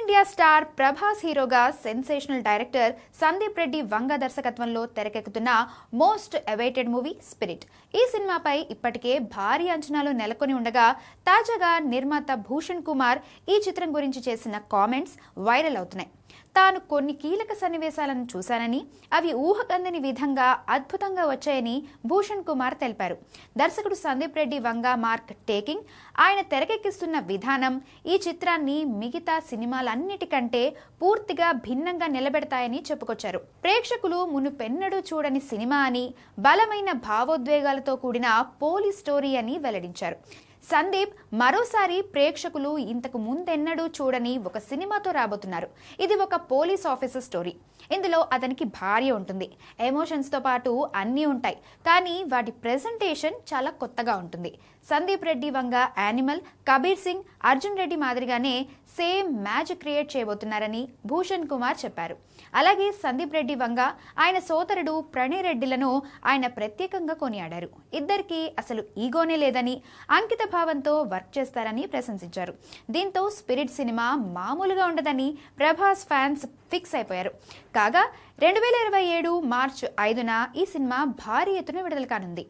India star Prabhas హీరోగా sensational director Sandeep Reddy వంగ దర్శకత్వంలో తెరకెక్కుతున్న మోస్ట్ అవైటెడ్ మూవీ స్పిరిట్. ఈ సినిమాపై ఇప్పటికే భారీ అంచనాలు నెలకొని ఉండగా తాజాగా నిర్మాత భూషణ్ కుమార్ ఈ చిత్రం గురించి చేసిన కామెంట్స్ వైరల్ అవుతున్నాయి. తాను కొన్ని కీలక సన్నివేశాలను చూశానని అవి ఊహకందని విధంగా అద్భుతంగా వచ్చాయని భూషణ్ కుమార్ తెలిపారు. దర్శకుడు సందీప్ రెడ్డి వంగ మార్క్ టేకింగ్, ఆయన తెరకెక్కిస్తున్న విధానం ఈ చిత్రాన్ని మిగతా సినిమాలన్నిటికంటే పూర్తిగా భిన్నంగా నిలబెడతాయని చెప్పుకొచ్చారు. ప్రేక్షకులు మునుపెన్నడూ చూడని సినిమా అని, బలమైన భావోద్వేగాలతో కూడిన పోలీస్ స్టోరీ అని వెల్లడించారు. సందీప్ మరోసారి ప్రేక్షకులు ఇంతకు ముందెన్నడూ చూడని ఒక సినిమాతో రాబోతున్నారు. ఇది ఒక పోలీస్ ఆఫీసర్ స్టోరీ. ఇందులో అతనికి భార్య ఉంటుంది, ఎమోషన్స్తో పాటు అన్నీ ఉంటాయి, కానీ వాటి ప్రెజెంటేషన్ చాలా కొత్తగా ఉంటుంది. సందీప్ రెడ్డి వంగ యానిమల్, కబీర్ సింగ్, అర్జున్ రెడ్డి మాదిరిగానే సేమ్ మ్యాజిక్ క్రియేట్ చేయబోతున్నారని భూషణ్ కుమార్ చెప్పారు. అలాగే సందీప్ రెడ్డి వంగ, ఆయన సోదరుడు ప్రణయ్ రెడ్డిలను ఆయన ప్రత్యేకంగా కొనియాడారు. ఇద్దరికి అసలు ఈగోనే లేదని, అంకిత భావంతో వర్క్ చేస్తారని ప్రశంసించారు. దీంతో స్పిరిట్ సినిమా మామూలుగా ఉండదని ప్రభాస్ ఫ్యాన్స్ ఫిక్స్ అయిపోయారు. కాగా 2027 మార్చి 5న ఈ సినిమా భారీ ఎత్తున విడుదల కానుంది.